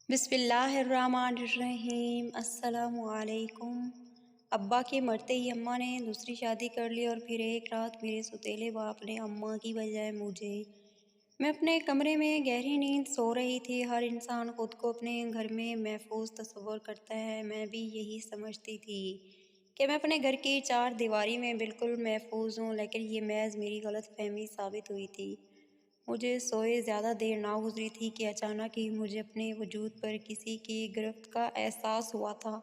بسم اللہ الرحمن الرحیم۔ السلام علیکم۔ ابا کے مرتے ہی اماں نے دوسری شادی کر لی اور پھر ایک رات میرے ستیلے باپ نے اماں کی بجائے مجھے، میں اپنے کمرے میں گہری نیند سو رہی تھی۔ ہر انسان خود کو اپنے گھر میں محفوظ تصور کرتا ہے، میں بھی یہی سمجھتی تھی کہ میں اپنے گھر کی چار دیواری میں بالکل محفوظ ہوں، لیکن یہ محض میری غلط فہمی ثابت ہوئی تھی۔ مجھے سوئے زیادہ دیر نہ گزری تھی کہ اچانک ہی مجھے اپنے وجود پر کسی کی گرفت کا احساس ہوا تھا۔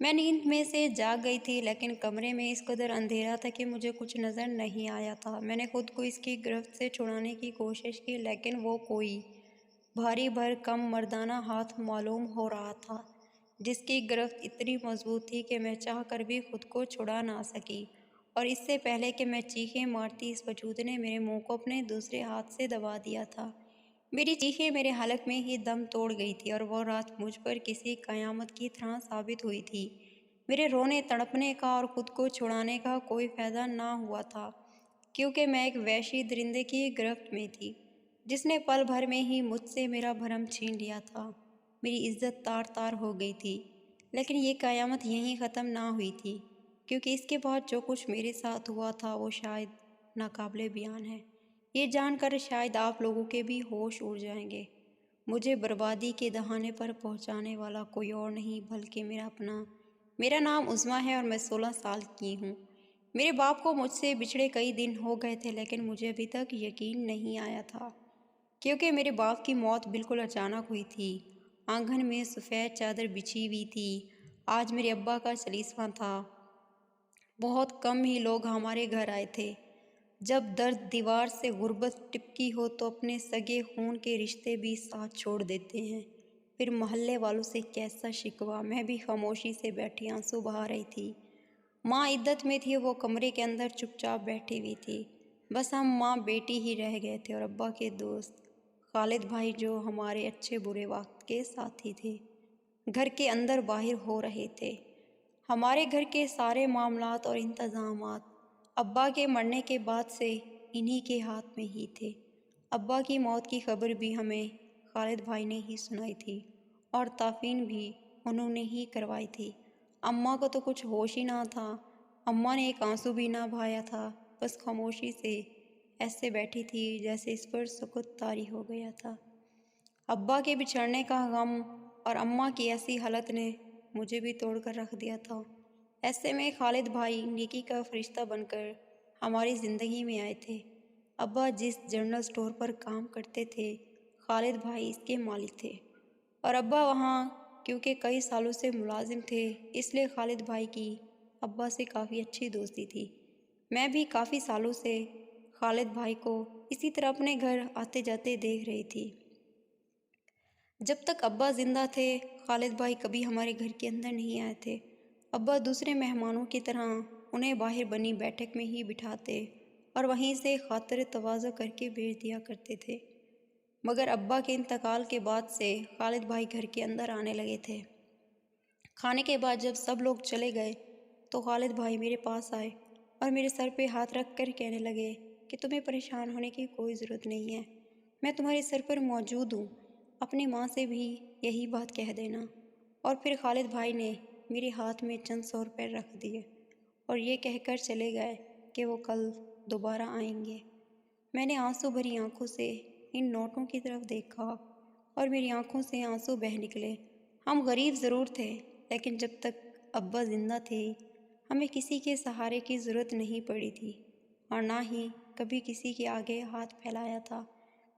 میں نیند میں سے جاگ گئی تھی، لیکن کمرے میں اس قدر اندھیرا تھا کہ مجھے کچھ نظر نہیں آیا تھا۔ میں نے خود کو اس کی گرفت سے چھڑانے کی کوشش کی، لیکن وہ کوئی بھاری بھرکم مردانہ ہاتھ معلوم ہو رہا تھا، جس کی گرفت اتنی مضبوط تھی کہ میں چاہ کر بھی خود کو چھڑا نہ سکی، اور اس سے پہلے کہ میں چیخیں مارتی اس وجود نے میرے منہ کو اپنے دوسرے ہاتھ سے دبا دیا تھا۔ میری چیخیں میرے حلق میں ہی دم توڑ گئی تھی، اور وہ رات مجھ پر کسی قیامت کی طرح ثابت ہوئی تھی۔ میرے رونے تڑپنے کا اور خود کو چھڑانے کا کوئی فائدہ نہ ہوا تھا، کیونکہ میں ایک وحشی درندے کی گرفت میں تھی، جس نے پل بھر میں ہی مجھ سے میرا بھرم چھین لیا تھا۔ میری عزت تار تار ہو گئی تھی، لیکن یہ قیامت یہیں ختم نہ ہوئی تھی، کیونکہ اس کے بعد جو کچھ میرے ساتھ ہوا تھا وہ شاید ناقابل بیان ہے۔ یہ جان کر شاید آپ لوگوں کے بھی ہوش اڑ جائیں گے۔ مجھے بربادی کے دہانے پر پہنچانے والا کوئی اور نہیں بلکہ میرا اپنا۔ میرا نام عظمیٰ ہے اور میں 16 سال کی ہوں۔ میرے باپ کو مجھ سے بچھڑے کئی دن ہو گئے تھے، لیکن مجھے ابھی تک یقین نہیں آیا تھا، کیونکہ میرے باپ کی موت بالکل اچانک ہوئی تھی۔ آنگن میں سفید چادر بچھی ہوئی تھی۔ آج میرے ابا کا چالیسواں تھا۔ بہت کم ہی لوگ ہمارے گھر آئے تھے۔ جب درد دیوار سے غربت ٹپکی ہو تو اپنے سگے خون کے رشتے بھی ساتھ چھوڑ دیتے ہیں۔ پھر محلے والوں سے کیسا شکوہ۔ میں بھی خاموشی سے بیٹھی آنسو بہا رہی تھی۔ ماں عدت میں تھی، وہ کمرے کے اندر چپ چاپ بیٹھی ہوئی تھی۔ بس ہم ماں بیٹی ہی رہ گئے تھے، اور ابا کے دوست خالد بھائی، جو ہمارے اچھے برے وقت کے ساتھی تھے، گھر کے اندر باہر ہو رہے تھے۔ ہمارے گھر کے سارے معاملات اور انتظامات ابا کے مرنے کے بعد سے انہی کے ہاتھ میں ہی تھے۔ ابا کی موت کی خبر بھی ہمیں خالد بھائی نے ہی سنائی تھی، اور تعفین بھی انہوں نے ہی کروائی تھی۔ اماں کو تو کچھ ہوش ہی نہ تھا۔ اماں نے ایک آنسو بھی نہ بہایا تھا، بس خاموشی سے ایسے بیٹھی تھی جیسے اس پر سکوت طاری ہو گیا تھا۔ ابا کے بچھڑنے کا غم اور اماں کی ایسی حالت نے مجھے بھی توڑ کر رکھ دیا تھا۔ ایسے میں خالد بھائی نیکی کا فرشتہ بن کر ہماری زندگی میں آئے تھے۔ ابا جس جنرل اسٹور پر کام کرتے تھے، خالد بھائی اس کے مالک تھے، اور ابا وہاں کیونکہ کئی سالوں سے ملازم تھے، اس لیے خالد بھائی کی ابا سے کافی اچھی دوستی تھی۔ میں بھی کافی سالوں سے خالد بھائی کو اسی طرح اپنے گھر آتے جاتے دیکھ رہی تھی۔ جب تک ابا زندہ تھے، خالد بھائی کبھی ہمارے گھر کے اندر نہیں آئے تھے۔ ابا دوسرے مہمانوں کی طرح انہیں باہر بنی بیٹھک میں ہی بٹھاتے اور وہیں سے خاطر تواضع کر کے بھیج دیا کرتے تھے۔ مگر ابا کے انتقال کے بعد سے خالد بھائی گھر کے اندر آنے لگے تھے۔ کھانے کے بعد جب سب لوگ چلے گئے تو خالد بھائی میرے پاس آئے اور میرے سر پہ ہاتھ رکھ کر کہنے لگے کہ تمہیں پریشان ہونے کی کوئی ضرورت نہیں ہے، میں تمہارے سر پر موجود ہوں، اپنی ماں سے بھی یہی بات کہہ دینا۔ اور پھر خالد بھائی نے میرے ہاتھ میں چند 100 روپے رکھ دیے اور یہ کہہ کر چلے گئے کہ وہ کل دوبارہ آئیں گے۔ میں نے آنسو بھری آنکھوں سے ان نوٹوں کی طرف دیکھا اور میری آنکھوں سے آنسو بہہ نکلے۔ ہم غریب ضرور تھے، لیکن جب تک ابا زندہ تھے ہمیں کسی کے سہارے کی ضرورت نہیں پڑی تھی، اور نہ ہی کبھی کسی کے آگے ہاتھ پھیلایا تھا۔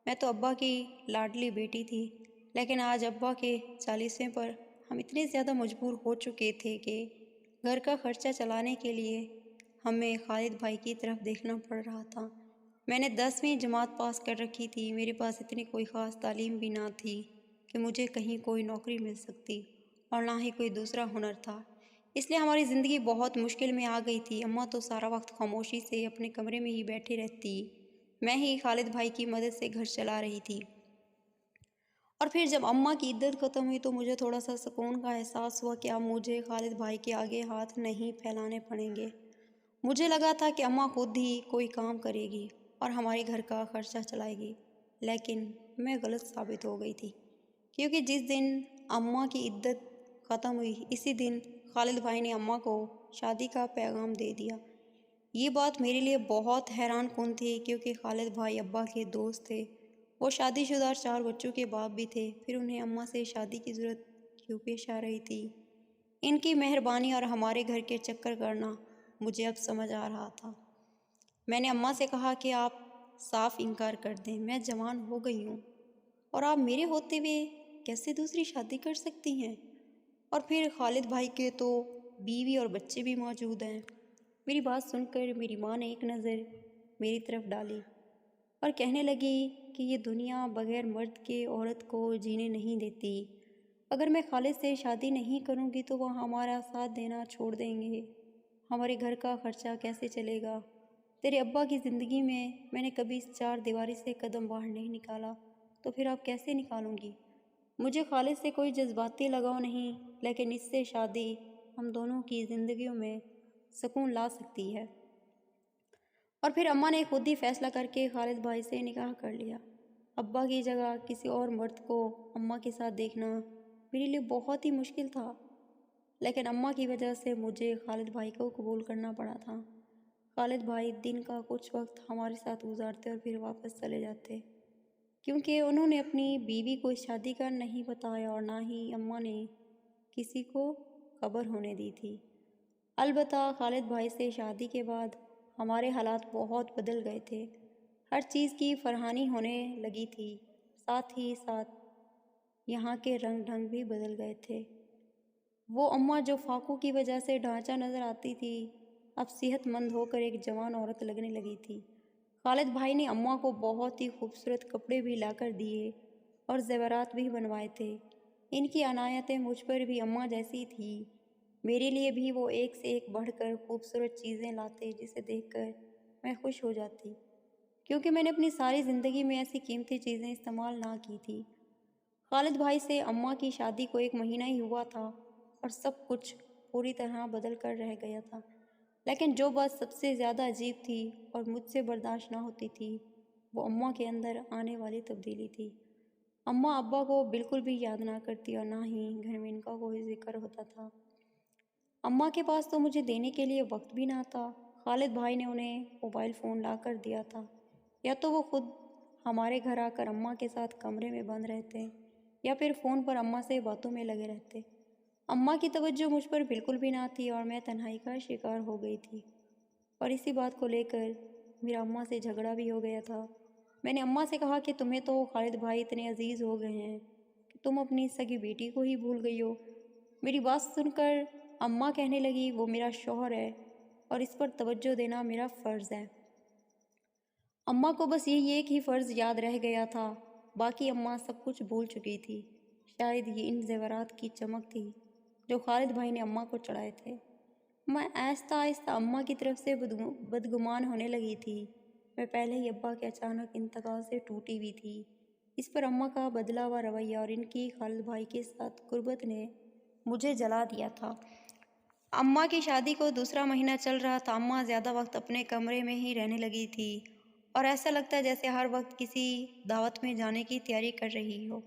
میں تو ابا کی لاڈلی بیٹی تھی، لیکن آج ابا کے 40ویں پر ہم اتنے زیادہ مجبور ہو چکے تھے کہ گھر کا خرچہ چلانے کے لیے ہمیں خالد بھائی کی طرف دیکھنا پڑ رہا تھا۔ میں نے 10ویں جماعت پاس کر رکھی تھی، میرے پاس اتنی کوئی خاص تعلیم بھی نہ تھی کہ مجھے کہیں کوئی نوکری مل سکتی، اور نہ ہی کوئی دوسرا ہنر تھا، اس لیے ہماری زندگی بہت مشکل میں آ گئی تھی۔ اماں تو سارا وقت خاموشی سے اپنے کمرے میں ہی بیٹھی رہتی، میں ہی خالد بھائی کی مدد سے گھر چلا رہی تھی۔ اور پھر جب اماں کی عدت ختم ہوئی تو مجھے تھوڑا سا سکون کا احساس ہوا کہ اب مجھے خالد بھائی کے آگے ہاتھ نہیں پھیلانے پڑیں گے۔ مجھے لگا تھا کہ اماں خود ہی کوئی کام کرے گی اور ہمارے گھر کا خرچہ چلائے گی، لیکن میں غلط ثابت ہو گئی تھی، کیونکہ جس دن اماں کی عدت ختم ہوئی اسی دن خالد بھائی نے اماں کو شادی کا پیغام دے دیا۔ یہ بات میرے لیے بہت حیران کن تھی کیونکہ خالد بھائی ابا کے دوست تھے، وہ شادی شدہ 4 بچوں کے باپ بھی تھے، پھر انہیں اماں سے شادی کی ضرورت کیوں پیش آ رہی تھی؟ ان کی مہربانی اور ہمارے گھر کے چکر کرنا مجھے اب سمجھ آ رہا تھا۔ میں نے اماں سے کہا کہ آپ صاف انکار کر دیں، میں جوان ہو گئی ہوں اور آپ میرے ہوتے ہوئے کیسے دوسری شادی کر سکتی ہیں؟ اور پھر خالد بھائی کے تو بیوی اور بچے بھی موجود ہیں۔ میری بات سن کر میری ماں نے ایک نظر میری طرف ڈالی اور کہنے لگی کہ یہ دنیا بغیر مرد کے عورت کو جینے نہیں دیتی۔ اگر میں خالد سے شادی نہیں کروں گی تو وہ ہمارا ساتھ دینا چھوڑ دیں گے، ہمارے گھر کا خرچہ کیسے چلے گا؟ تیرے ابا کی زندگی میں نے کبھی اس 4 دیواری سے قدم باہر نہیں نکالا، تو پھر آپ کیسے نکالوں گی؟ مجھے خالد سے کوئی جذباتی لگاؤ نہیں، لیکن اس سے شادی ہم دونوں کی زندگیوں میں سکون لا سکتی ہے۔ اور پھر اماں نے خود ہی فیصلہ کر کے خالد بھائی سے نکاح کر لیا۔ ابا کی جگہ کسی اور مرد کو اماں کے ساتھ دیکھنا میرے لیے بہت ہی مشکل تھا، لیکن اماں کی وجہ سے مجھے خالد بھائی کو قبول کرنا پڑا تھا۔ خالد بھائی دن کا کچھ وقت ہمارے ساتھ گزارتے اور پھر واپس چلے جاتے، کیونکہ انہوں نے اپنی بیوی کو شادی کا نہیں بتایا اور نہ ہی اماں نے کسی کو خبر ہونے دی تھی۔ البتہ خالد بھائی سے شادی کے بعد ہمارے حالات بہت بدل گئے تھے، ہر چیز کی فراہمی ہونے لگی تھی، ساتھ ہی ساتھ یہاں کے رنگ ڈھنگ بھی بدل گئے تھے۔ وہ اماں جو فاقوں کی وجہ سے ڈھانچہ نظر آتی تھی اب صحت مند ہو کر ایک جوان عورت لگنے لگی تھی۔ خالد بھائی نے اماں کو بہت ہی خوبصورت کپڑے بھی لا کر دیے اور زیورات بھی بنوائے تھے۔ ان کی عنایتیں مجھ پر بھی اماں جیسی تھی، میرے لیے بھی وہ ایک سے ایک بڑھ کر خوبصورت چیزیں لاتے جسے دیکھ کر میں خوش ہو جاتی، کیونکہ میں نے اپنی ساری زندگی میں ایسی قیمتی چیزیں استعمال نہ کی تھی۔ خالد بھائی سے اماں کی شادی کو 1 مہینہ ہی ہوا تھا اور سب کچھ پوری طرح بدل کر رہ گیا تھا، لیکن جو بات سب سے زیادہ عجیب تھی اور مجھ سے برداشت نہ ہوتی تھی وہ اماں کے اندر آنے والی تبدیلی تھی۔ اماں ابا کو بالکل بھی یاد نہ کرتی اور نہ ہی گھر میں ان کا کوئی ذکر ہوتا تھا۔ اماں کے پاس تو مجھے دینے کے لیے وقت بھی نہ تھا۔ خالد بھائی نے انہیں موبائل فون لا کر دیا تھا، یا تو وہ خود ہمارے گھر آ کر اماں کے ساتھ کمرے میں بند رہتے یا پھر فون پر اماں سے باتوں میں لگے رہتے۔ اماں کی توجہ مجھ پر بالکل بھی نہ تھی اور میں تنہائی کا شکار ہو گئی تھی، اور اسی بات کو لے کر میرا اماں سے جھگڑا بھی ہو گیا تھا۔ میں نے اماں سے کہا کہ تمہیں تو خالد بھائی اتنے عزیز ہو گئے ہیں کہ تم اپنی سگی بیٹی کو ہی بھول گئی ہو۔ میری بات سن کر اماں کہنے لگی وہ میرا شوہر ہے اور اس پر توجہ دینا میرا فرض ہے۔ اماں کو بس یہی ایک ہی فرض یاد رہ گیا تھا، باقی اماں سب کچھ بھول چکی تھی۔ شاید یہ ان زیورات کی چمک تھی جو خالد بھائی نے اماں کو چڑھائے تھے۔ میں آہستہ آہستہ اماں کی طرف سے بدگمان ہونے لگی تھی۔ میں پہلے ہی ابا کے اچانک انتقال سے ٹوٹی ہوئی تھی، اس پر اماں کا بدلا ہوا رویہ اور ان کی خالد بھائی کے ساتھ قربت نے مجھے جلا دیا تھا۔ اماں کی شادی کو 2 مہینہ چل رہا تھا۔ اماں زیادہ وقت اپنے کمرے میں ہی رہنے لگی تھی اور ایسا لگتا ہے جیسے ہر وقت کسی دعوت میں جانے کی تیاری کر رہی ہو۔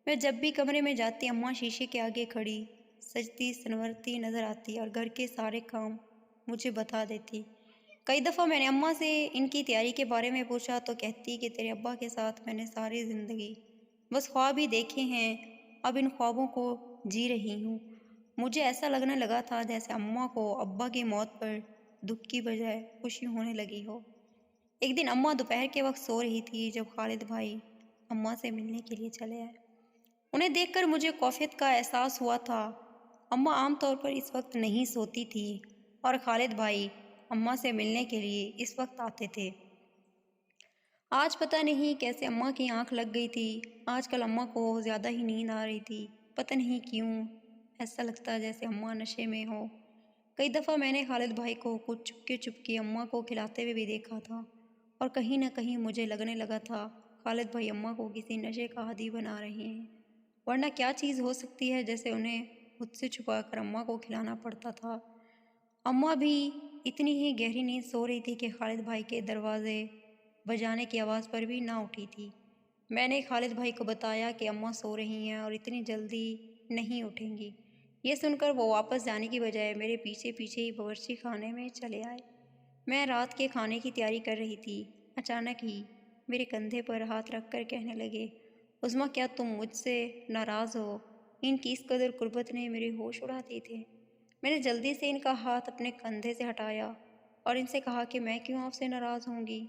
میں جب بھی کمرے میں جاتی اماں شیشے کے آگے کھڑی سجتی سنورتی نظر آتی اور گھر کے سارے کام مجھے بتا دیتی۔ کئی دفعہ میں نے اماں سے ان کی تیاری کے بارے میں پوچھا تو کہتی کہ تیرے ابا کے ساتھ میں نے ساری زندگی بس خواب ہی دیکھے ہیں، اب ان خوابوں کو جی رہی ہوں۔ مجھے ایسا لگنے لگا تھا جیسے اماں کو ابا کی موت پر دکھ کی بجائے خوشی ہونے لگی ہو۔ ایک دن اماں دوپہر کے وقت سو رہی تھی جب خالد بھائی اماں سے ملنے کے لیے چلے آئے۔ انہیں دیکھ کر مجھے کیفیت کا احساس ہوا تھا۔ اماں عام طور پر اس وقت نہیں سوتی تھی اور خالد بھائی اماں سے ملنے کے لیے اس وقت آتے تھے۔ آج پتہ نہیں کیسے اماں کی آنکھ لگ گئی تھی۔ آج کل اماں کو زیادہ ہی نیند آ رہی تھی، پتہ نہیں کیوں ایسا لگتا جیسے اماں نشے میں ہو۔ کئی دفعہ میں نے خالد بھائی کو کچھ چپکے چپکے اماں کو کھلاتے ہوئے بھی دیکھا تھا اور کہیں نہ کہیں مجھے لگنے لگا تھا خالد بھائی اماں کو کسی نشے کا عادی بنا رہے ہیں، ورنہ کیا چیز ہو سکتی ہے جیسے انہیں خود سے چھپا کر اماں کو کھلانا پڑتا تھا۔ اماں بھی اتنی ہی گہری نیند سو رہی تھی کہ خالد بھائی کے دروازے بجانے کی آواز پر بھی نہ اٹھی تھی۔ میں نے خالد بھائی کو بتایا کہ اماں سو رہی ہیں اور اتنی جلدی نہیں اٹھیں گی۔ یہ سن کر وہ واپس جانے کی بجائے میرے پیچھے پیچھے ہی باورچی خانے میں چلے آئے۔ میں رات کے کھانے کی تیاری کر رہی تھی، اچانک ہی میرے کندھے پر ہاتھ رکھ کر کہنے لگے، عظمیٰ کیا تم مجھ سے ناراض ہو؟ ان کی اس قدر قربت نے میرے ہوش اڑا دیے تھے۔ میں نے جلدی سے ان کا ہاتھ اپنے کندھے سے ہٹایا اور ان سے کہا کہ میں کیوں آپ سے ناراض ہوں گی؟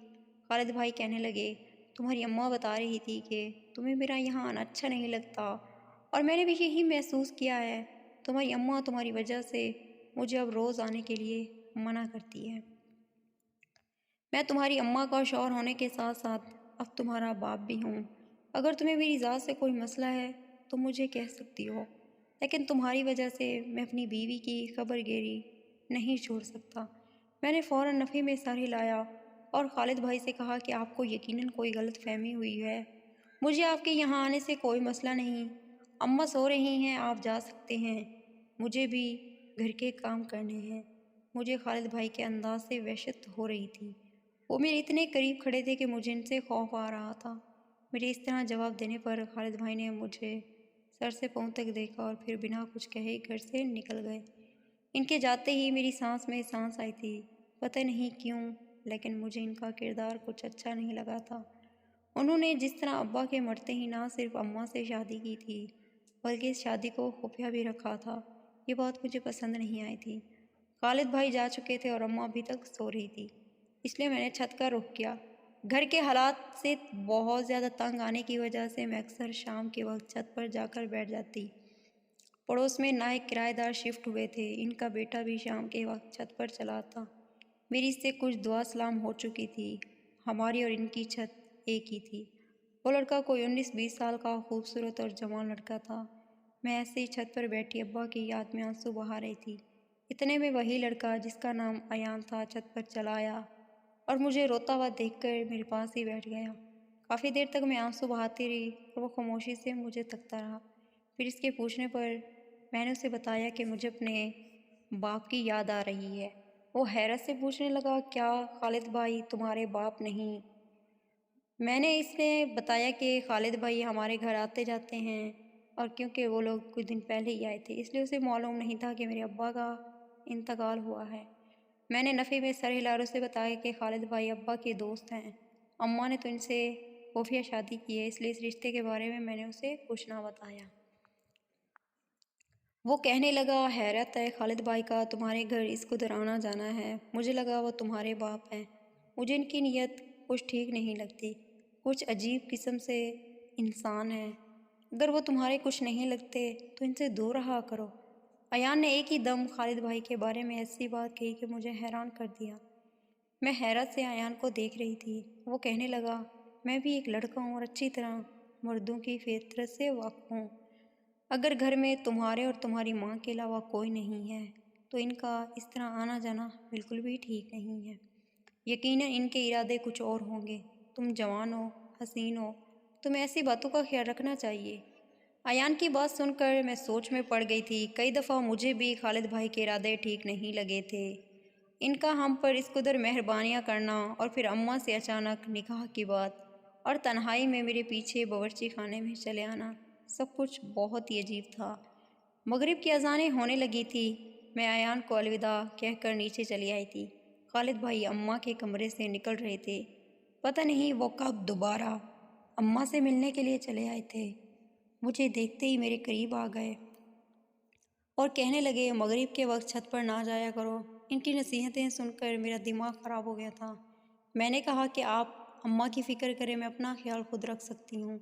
خالد بھائی کہنے لگے، تمہاری اماں بتا رہی تھی کہ تمہیں میرا یہاں آنا اچھا نہیں لگتا اور میں نے بھی یہی محسوس کیا ہے۔ تمہاری اماں تمہاری وجہ سے مجھے اب روز آنے کے لیے منع کرتی ہے۔ میں تمہاری اماں کا شوہر ہونے کے ساتھ ساتھ اب تمہارا باپ بھی ہوں۔ اگر تمہیں میری ذات سے کوئی مسئلہ ہے تو مجھے کہہ سکتی ہو، لیکن تمہاری وجہ سے میں اپنی بیوی کی خبر گیری نہیں چھوڑ سکتا۔ میں نے فوراً نفی میں سر ہلایا اور خالد بھائی سے کہا کہ آپ کو یقیناً کوئی غلط فہمی ہوئی ہے، مجھے آپ کے یہاں آنے سے کوئی مسئلہ نہیں۔ اماں سو رہی ہیں، آپ جا سکتے ہیں، مجھے بھی گھر کے کام کرنے ہیں۔ مجھے خالد بھائی کے انداز سے وحشت ہو رہی تھی۔ وہ میرے اتنے قریب کھڑے تھے کہ مجھے ان سے خوف آ رہا تھا۔ میرے اس طرح جواب دینے پر خالد بھائی نے مجھے سر سے پاؤں تک دیکھا اور پھر بنا کچھ کہے گھر سے نکل گئے۔ ان کے جاتے ہی میری سانس میں سانس آئی تھی، پتہ نہیں کیوں، لیکن مجھے ان کا کردار کچھ اچھا نہیں لگا تھا۔ انہوں نے جس طرح ابا کے مرتے ہی نہ صرف اماں سے شادی کی تھی بلکہ اس شادی کو خفیہ بھی رکھا تھا، یہ بات مجھے پسند نہیں آئی تھی۔ خالد بھائی جا چکے تھے اور اماں ابھی تک سو رہی تھی، اس لیے میں نے چھت کا رخ کیا۔ گھر کے حالات سے بہت زیادہ تنگ آنے کی وجہ سے میں اکثر شام کے وقت چھت پر جا کر بیٹھ جاتی۔ پڑوس میں نئے کرایہ دار شفٹ ہوئے تھے، ان کا بیٹا بھی شام کے وقت چھت پر چلا آتا۔ میری اس سے کچھ دعا سلام ہو چکی تھی۔ ہماری اور ان کی چھت ایک ہی تھی۔ وہ لڑکا کوئی 19-20 سال کا خوبصورت اور جوان لڑکا تھا۔ میں ایسے ہی چھت پر بیٹھی ابا کی یاد میں آنسو بہا رہی تھی۔ اتنے میں وہی لڑکا جس کا نام ایان تھا چھت پر چلا آیا اور مجھے روتا ہوا دیکھ کر میرے پاس ہی بیٹھ گیا۔ کافی دیر تک میں آنسو بہاتی رہی اور وہ خاموشی سے مجھے تکتا رہا۔ پھر اس کے پوچھنے پر میں نے اسے بتایا کہ مجھے اپنے باپ کی یاد آ رہی ہے۔ وہ حیرت سے پوچھنے لگا، کیا خالد بھائی تمہارے باپ نہیں؟ میں نے اس نے بتایا کہ خالد بھائی ہمارے گھر آتے جاتے ہیں اور کیونکہ وہ لوگ کچھ دن پہلے ہی آئے تھے اس لیے اسے معلوم نہیں تھا کہ میرے ابا کا انتقال ہوا ہے۔ میں نے نفی میں سر ہلا اسے بتایا کہ خالد بھائی ابا کے دوست ہیں، اماں نے تو ان سے خفیہ شادی کی ہے، اس لیے اس رشتے کے بارے میں نے اسے کچھ نہ بتایا۔ وہ کہنے لگا، حیرت ہے خالد بھائی کا تمہارے گھر اس قدر آنا جانا ہے، مجھے لگا وہ تمہارے باپ ہیں۔ مجھے ان کی نیت کچھ ٹھیک نہیں لگتی، کچھ عجیب قسم سے انسان ہیں۔ اگر وہ تمہارے کچھ نہیں لگتے تو ان سے دور رہا کرو۔ ایان نے ایک ہی دم خالد بھائی کے بارے میں ایسی بات کہی کہ مجھے حیران کر دیا۔ میں حیرت سے ایان کو دیکھ رہی تھی۔ وہ کہنے لگا، میں بھی ایک لڑکا ہوں اور اچھی طرح مردوں کی فطرت سے واقف ہوں۔ اگر گھر میں تمہارے اور تمہاری ماں کے علاوہ کوئی نہیں ہے تو ان کا اس طرح آنا جانا بالکل بھی ٹھیک نہیں ہے۔ یقیناً ان کے ارادے کچھ اور ہوں گے۔ تم جوان ہو، حسین ہو، تمہیں ایسی باتوں کا خیال رکھنا چاہیے۔ ایان کی بات سن کر میں سوچ میں پڑ گئی تھی۔ کئی دفعہ مجھے بھی خالد بھائی کے ارادے ٹھیک نہیں لگے تھے۔ ان کا ہم پر اس قدر مہربانیاں کرنا اور پھر اماں سے اچانک نکاح کی بات اور تنہائی میں میرے پیچھے باورچی خانے میں چلے آنا، سب کچھ بہت ہی عجیب تھا۔ مغرب کی اذانیں ہونے لگی تھی۔ میں ایان کو الوداع کہہ کر نیچے چلی آئی تھی۔ خالد بھائی اماں کے کمرے سے نکل رہے تھے، پتہ نہیں وہ کب دوبارہ اماں سے ملنے کے لیے چلے آئے تھے۔ مجھے دیکھتے ہی میرے قریب آ گئے اور کہنے لگے، مغرب کے وقت چھت پر نہ جایا کرو۔ ان کی نصیحتیں سن کر میرا دماغ خراب ہو گیا تھا۔ میں نے کہا کہ آپ اماں کی فکر کریں، میں اپنا خیال خود رکھ سکتی ہوں۔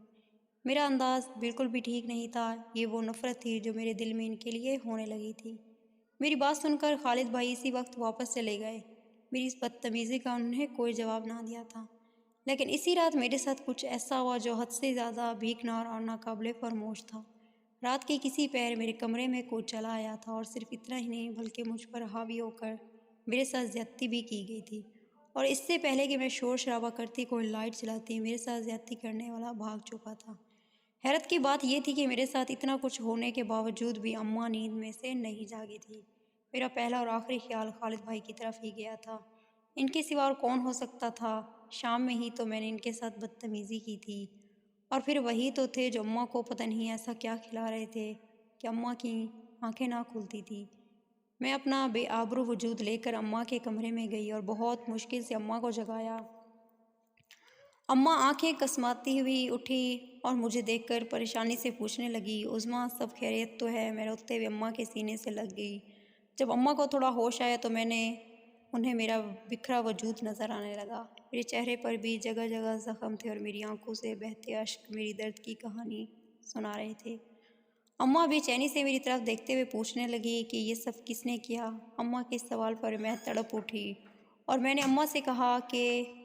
میرا انداز بالکل بھی ٹھیک نہیں تھا، یہ وہ نفرت تھی جو میرے دل میں ان کے لیے ہونے لگی تھی۔ میری بات سن کر خالد بھائی اسی وقت واپس چلے گئے۔ میری اس بدتمیزی کا انہوں نے کوئی جواب نہ دیا تھا، لیکن اسی رات میرے ساتھ کچھ ایسا ہوا جو حد سے زیادہ بھیکنار اور ناقابل فراموش تھا۔ رات کے کسی پہر میرے کمرے میں کوئی چلا آیا تھا اور صرف اتنا ہی نہیں بلکہ مجھ پر حاوی ہو کر میرے ساتھ زیادتی بھی کی گئی تھی، اور اس سے پہلے کہ میں شور شرابہ کرتی کوئی لائٹ چلاتی میرے ساتھ زیادتی کرنے والا بھاگ چکا تھا۔ حیرت کی بات یہ تھی کہ میرے ساتھ اتنا کچھ ہونے کے باوجود بھی اماں نیند میں سے نہیں جاگی تھی۔ میرا پہلا اور آخری خیال خالد بھائی کی طرف ہی گیا تھا۔ ان کے سوا اور کون ہو سکتا تھا؟ شام میں ہی تو میں نے ان کے ساتھ بدتمیزی کی تھی اور پھر وہی تو تھے جو اماں کو پتہ نہیں ایسا کیا کھلا رہے تھے کہ اماں کی آنکھیں نہ کھلتی تھی۔ میں اپنا بے آبرو وجود لے کر اماں کے کمرے میں گئی اور بہت مشکل سے اماں کو جگایا۔ اماں آنکھیں کسماتی ہوئی اٹھی اور مجھے دیکھ کر پریشانی سے پوچھنے لگی، عظمیٰ سب خیریت تو ہے؟ میں روتے ہوئے اماں کے سینے سے لگ گئی۔ جب اماں کو تھوڑا ہوش آیا تو انہیں میرا بکھرا وجود نظر آنے لگا۔ میرے چہرے پر بھی جگہ جگہ زخم تھے اور میری آنکھوں سے بہتے اشک میری درد کی کہانی سنا رہے تھے۔ اماں بے چینی سے میری طرف دیکھتے ہوئے پوچھنے لگی کہ یہ سب کس نے کیا؟ اماں کے سوال پر میں تڑپ اٹھی اور میں نے اماں سے کہا کہ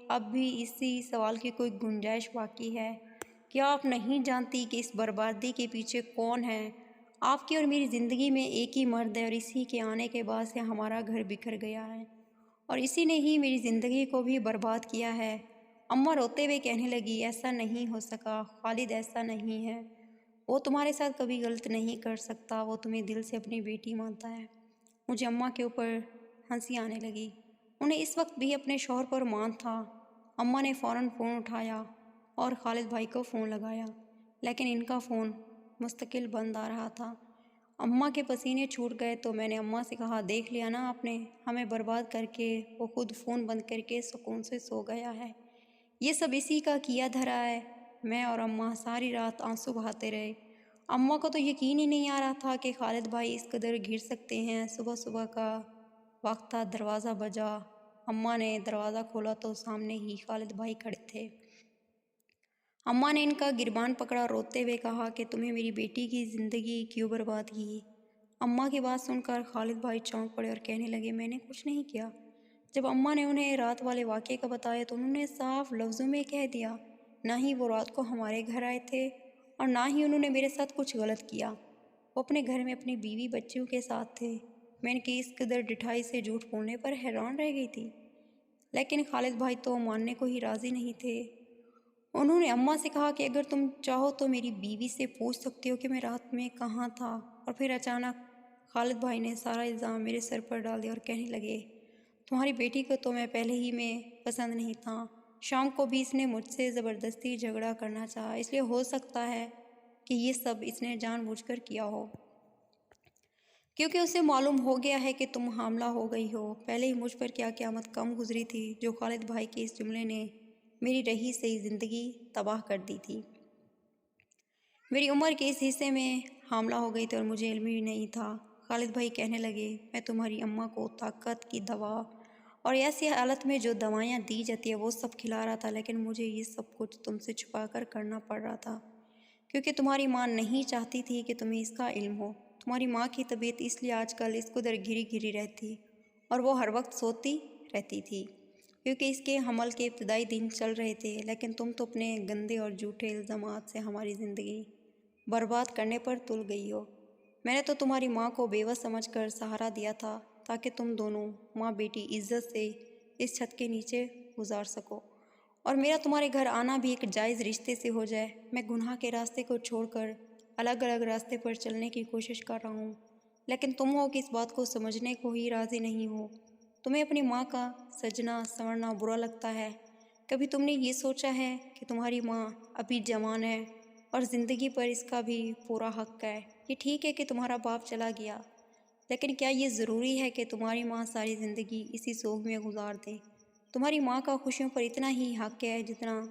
اب بھی اسی سوال کی کوئی گنجائش باقی ہے؟ کیا آپ نہیں جانتی کہ اس بربادی کے پیچھے کون ہے؟ آپ کی اور میری زندگی میں ایک ہی مرد ہے اور اسی کے آنے کے بعد سے ہمارا گھر بکھر گیا ہے اور اسی نے ہی میری زندگی کو بھی برباد کیا ہے۔ اماں روتے ہوئے کہنے لگی، ایسا نہیں ہو سکا خالد، ایسا نہیں ہے۔ وہ تمہارے ساتھ کبھی غلط نہیں کر سکتا، وہ تمہیں دل سے اپنی بیٹی مانتا ہے۔ مجھے اماں کے اوپر ہنسی آنے لگی۔ انہیں اس وقت بھی اپنے شوہر پر مان تھا۔ اماں نے فوراً فون اٹھایا اور خالد بھائی کو فون لگایا، لیکن ان کا فون مستقل بند آ رہا تھا۔ اماں کے پسینے چھوٹ گئے تو میں نے اماں سے کہا، دیکھ لیا نا آپ نے، ہمیں برباد کر کے وہ خود فون بند کر کے سکون سے سو گیا ہے۔ یہ سب اسی کا کیا دھرا ہے۔ میں اور اماں ساری رات آنسو بہاتے رہے۔ اماں کو تو یقین ہی نہیں آ رہا تھا کہ خالد بھائی اس قدر گر سکتے ہیں۔ صبح صبح کا وقت تھا، دروازہ بجا۔ اماں نے دروازہ کھولا تو سامنے ہی خالد بھائی کھڑے تھے۔ اماں نے ان کا گریبان پکڑا اور روتے ہوئے کہا کہ تمہیں میری بیٹی کی زندگی کیوں برباد کی؟ اماں کی بات سن کر خالد بھائی چونک پڑے اور کہنے لگے، میں نے کچھ نہیں کیا۔ جب اماں نے انہیں رات والے واقعے کا بتایا تو انہوں نے صاف لفظوں میں کہہ دیا، نہ ہی وہ رات کو ہمارے گھر آئے تھے اور نہ ہی انہوں نے میرے ساتھ کچھ غلط کیا۔ وہ اپنے گھر میں اپنی بیوی بچیوں کے ساتھ تھے۔ میں ان کی اس قدر ڈٹھائی سے جھوٹ بولنے پر حیران رہ گئی تھی، لیکن خالد بھائی تو ماننے کو ہی راضی نہیں تھے۔ انہوں نے اماں سے کہا کہ اگر تم چاہو تو میری بیوی سے پوچھ سکتے ہو کہ میں رات میں کہاں تھا۔ اور پھر اچانک خالد بھائی نے سارا الزام میرے سر پر ڈال دیا اور کہنے لگے، تمہاری بیٹی کو تو میں پہلے ہی میں پسند نہیں تھا۔ شام کو بھی اس نے مجھ سے زبردستی جھگڑا کرنا چاہا، اس لیے ہو سکتا ہے کہ یہ سب اس نے جان بوجھ کر کیا ہو، کیونکہ اسے معلوم ہو گیا ہے کہ تم حاملہ ہو گئی ہو۔ پہلے ہی مجھ پر کیا قیامت کم گزری تھی جو خالد بھائی کے اس جملے نے میری رہی سہی زندگی تباہ کر دی تھی۔ میری عمر کے اس حصے میں حاملہ ہو گئی تھی اور مجھے علم بھی نہیں تھا۔ خالد بھائی کہنے لگے، میں تمہاری اماں کو طاقت کی دوا اور ایسی حالت میں جو دوائیاں دی جاتی ہیں وہ سب کھلا رہا تھا، لیکن مجھے یہ سب کچھ تم سے چھپا کر کرنا پڑ رہا تھا، کیونکہ تمہاری ماں نہیں چاہتی تھی کہ تمہیں اس کا علم ہو۔ تمہاری ماں کی طبیعت اس لیے آج کل اس قدر گری گری رہتی اور وہ ہر وقت سوتی رہتی تھی، کیونکہ اس کے حمل کے ابتدائی دن چل رہے تھے، لیکن تم تو اپنے گندے اور جھوٹے الزامات سے ہماری زندگی برباد کرنے پر تل گئی ہو۔ میں نے تو تمہاری ماں کو بیوہ سمجھ کر سہارا دیا تھا تاکہ تم دونوں ماں بیٹی عزت سے اس چھت کے نیچے گزار سکو اور میرا تمہارے گھر آنا بھی ایک جائز رشتے سے ہو جائے۔ میں گناہ کے راستے کو چھوڑ کر الگ الگ راستے پر چلنے کی کوشش کر رہا ہوں، لیکن تم ہو کہ اس بات کو سمجھنے کو ہی راضی نہیں ہو۔ تمہیں اپنی ماں کا سجنا سنورنا برا لگتا ہے۔ کبھی تم نے یہ سوچا ہے کہ تمہاری ماں ابھی جوان ہے اور زندگی پر اس کا بھی پورا حق ہے؟ یہ ٹھیک ہے کہ تمہارا باپ چلا گیا، لیکن کیا یہ ضروری ہے کہ تمہاری ماں ساری زندگی اسی سوگ میں گزار دے؟ تمہاری ماں کا خوشیوں پر اتنا ہی حق ہے جتنا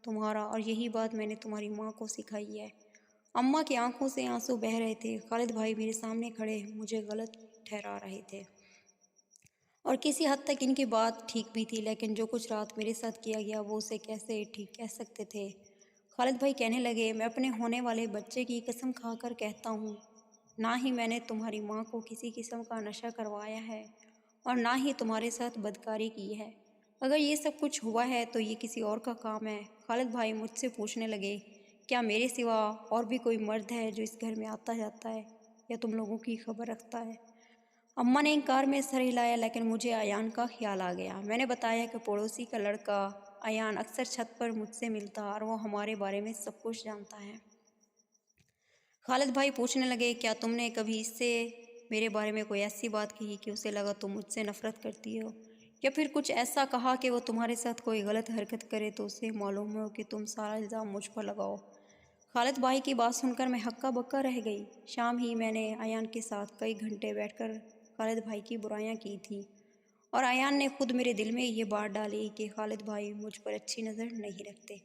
تمہارا، اور یہی بات میں نے تمہاری ماں کو سکھائی ہے۔ اماں کی آنکھوں سے آنسو بہہ رہے تھے۔ خالد بھائی میرے سامنے کھڑے مجھے غلط ٹھہرا رہے تھے اور کسی حد تک ان کی بات ٹھیک بھی تھی، لیکن جو کچھ رات میرے ساتھ کیا گیا وہ اسے کیسے ٹھیک کہہ سکتے تھے؟ خالد بھائی کہنے لگے، میں اپنے ہونے والے بچے کی قسم کھا کر کہتا ہوں، نہ ہی میں نے تمہاری ماں کو کسی قسم کا نشہ کروایا ہے اور نہ ہی تمہارے ساتھ بدکاری کی ہے۔ اگر یہ سب کچھ ہوا ہے تو یہ کسی اور کا کام ہے۔ خالد بھائی مجھ سے پوچھنے لگے، کیا میرے سوا اور بھی کوئی مرد ہے جو اس گھر میں آتا جاتا ہے یا تم لوگوں کی خبر رکھتا ہے؟ اماں نے انکار میں سر ہلایا، لیکن مجھے ایان کا خیال آ گیا۔ میں نے بتایا کہ پڑوسی کا لڑکا ایان اکثر چھت پر مجھ سے ملتا اور وہ ہمارے بارے میں سب کچھ جانتا ہے۔ خالد بھائی پوچھنے لگے، کیا تم نے کبھی اس سے میرے بارے میں کوئی ایسی بات کہی کہ اسے لگا تم مجھ سے نفرت کرتی ہو، یا پھر کچھ ایسا کہا کہ وہ تمہارے ساتھ کوئی غلط حرکت کرے تو اسے معلوم ہو کہ تم سارا الزام مجھ پر لگاؤ؟ خالد بھائی کی بات سن کر میں ہکا بکا رہ گئی۔ شام ہی میں نے ایان کے ساتھ کئی گھنٹے بیٹھ کر خالد بھائی کی برائیاں کی تھیں، اور ایان نے خود میرے دل میں یہ بات ڈالی کہ خالد بھائی مجھ پر اچھی نظر نہیں رکھتے،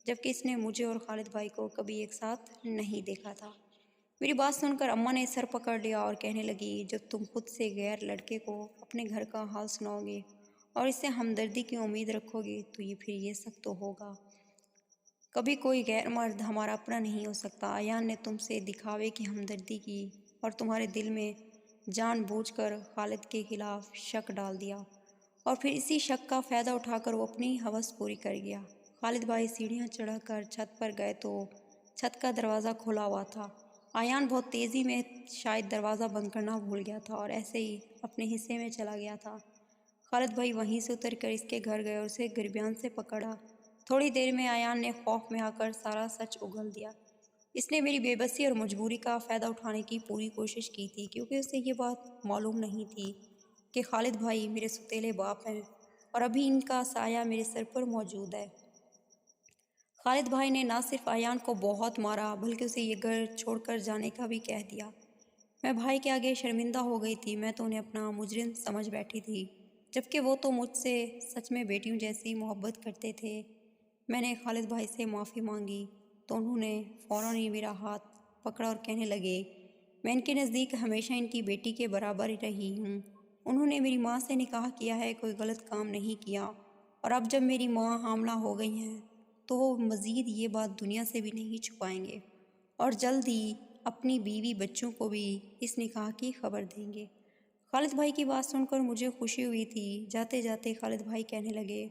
جبکہ اس نے مجھے اور خالد بھائی کو کبھی ایک ساتھ نہیں دیکھا تھا۔ میری بات سن کر اماں نے سر پکڑ لیا اور کہنے لگی، جب تم خود سے غیر لڑکے کو اپنے گھر کا حال سناؤ گے اور اس سے ہمدردی کی امید رکھو گے تو پھر یہ سب تو ہوگا۔ کبھی کوئی غیر مرد ہمارا اپنا نہیں ہو سکتا۔ ایان نے تم سے دکھاوے کی ہمدردی کی اور تمہارے دل میں جان بوجھ کر خالد کے خلاف شک ڈال دیا، اور پھر اسی شک کا فائدہ اٹھا کر وہ اپنی ہوس پوری کر گیا۔ خالد بھائی سیڑھیاں چڑھ کر چھت پر گئے تو چھت کا دروازہ کھلا ہوا تھا۔ ایان بہت تیزی میں شاید دروازہ بند کرنا بھول گیا تھا اور ایسے ہی اپنے حصے میں چلا گیا تھا۔ خالد بھائی وہیں سے اتر کر اس کے گھر گئے اور اسے گریبان سے پکڑا۔ تھوڑی دیر میں ایان نے خوف میں آ کر سارا سچ اگل دیا۔ اس نے میری بے بسی اور مجبوری کا فائدہ اٹھانے کی پوری کوشش کی تھی، کیونکہ اسے یہ بات معلوم نہیں تھی کہ خالد بھائی میرے سوتیلے باپ ہیں اور ابھی ان کا سایہ میرے سر پر موجود ہے۔ خالد بھائی نے نہ صرف ایان کو بہت مارا بلکہ اسے یہ گھر چھوڑ کر جانے کا بھی کہہ دیا۔ میں بھائی کے آگے شرمندہ ہو گئی تھی۔ میں تو انہیں اپنا مجرم سمجھ بیٹھی تھی، جبکہ وہ تو مجھ سے سچ میں بیٹیوں جیسی محبت کرتے تھے۔ میں نے خالد بھائی سے معافی مانگی تو انہوں نے فوراً ہی میرا ہاتھ پکڑا اور کہنے لگے، میں ان کے نزدیک ہمیشہ ان کی بیٹی کے برابر ہی رہی ہوں۔ انہوں نے میری ماں سے نکاح کیا ہے، کوئی غلط کام نہیں کیا، اور اب جب میری ماں حاملہ ہو گئی ہیں تو وہ مزید یہ بات دنیا سے بھی نہیں چھپائیں گے، اور جلد ہی اپنی بیوی بچوں کو بھی اس نکاح کی خبر دیں گے۔ خالد بھائی کی بات سن کر مجھے خوشی ہوئی تھی۔ جاتے جاتے خالد بھائی کہنے لگے،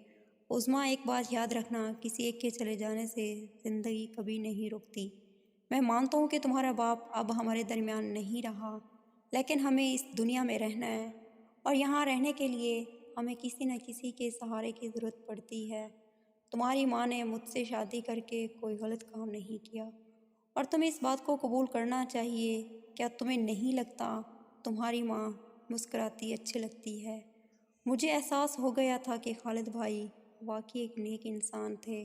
عظمیٰ ایک بات یاد رکھنا، کسی ایک کے چلے جانے سے زندگی کبھی نہیں رکتی۔ میں مانتا ہوں کہ تمہارا باپ اب ہمارے درمیان نہیں رہا، لیکن ہمیں اس دنیا میں رہنا ہے، اور یہاں رہنے کے لیے ہمیں کسی نہ کسی کے سہارے کی ضرورت پڑتی ہے۔ تمہاری ماں نے مجھ سے شادی کر کے کوئی غلط کام نہیں کیا، اور تمہیں اس بات کو قبول کرنا چاہیے۔ کیا تمہیں نہیں لگتا تمہاری ماں مسکراتی اچھی لگتی ہے؟ مجھے احساس ہو گیا تھا کہ خالد بھائی واقعی ایک نیک انسان تھے،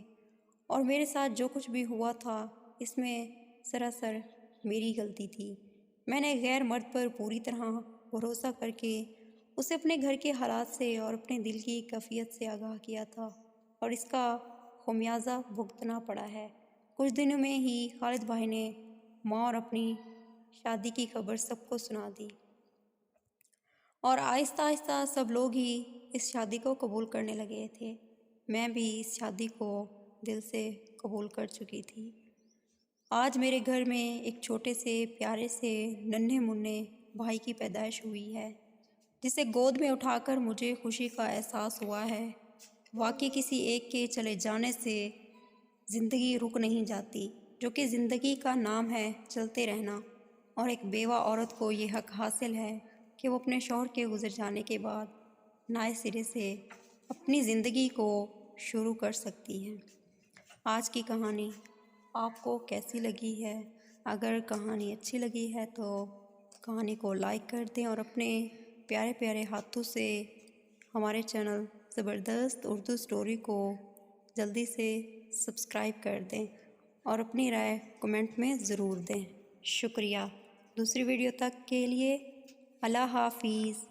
اور میرے ساتھ جو کچھ بھی ہوا تھا اس میں سراسر میری غلطی تھی۔ میں نے غیر مرد پر پوری طرح بھروسہ کر کے اسے اپنے گھر کے حالات سے اور اپنے دل کی کیفیت سے آگاہ کیا تھا، اور اس کا خمیازہ بھگتنا پڑا ہے۔ کچھ دنوں میں ہی خالد بھائی نے ماں اور اپنی شادی کی خبر سب کو سنا دی، اور آہستہ آہستہ سب لوگ ہی اس شادی کو قبول کرنے لگے تھے۔ میں بھی اس شادی کو دل سے قبول کر چکی تھی۔ آج میرے گھر میں ایک چھوٹے سے پیارے سے ننھے منھے بھائی کی پیدائش ہوئی ہے، جسے گود میں اٹھا کر مجھے خوشی کا احساس ہوا ہے۔ واقعی کسی ایک کے چلے جانے سے زندگی رک نہیں جاتی، جو کہ زندگی کا نام ہے چلتے رہنا، اور ایک بیوہ عورت کو یہ حق حاصل ہے کہ وہ اپنے شوہر کے گزر جانے کے بعد نئے سرے سے اپنی زندگی کو شروع کر سکتی ہے۔ آج کی کہانی آپ کو کیسی لگی ہے؟ اگر کہانی اچھی لگی ہے تو کہانی کو لائک کر دیں، اور اپنے پیارے پیارے ہاتھوں سے ہمارے چینل زبردست اردو اسٹوری کو جلدی سے سبسکرائب کر دیں، اور اپنی رائے کمنٹ میں ضرور دیں۔ شکریہ۔ دوسری ویڈیو تک کے لیے اللہ حافظ۔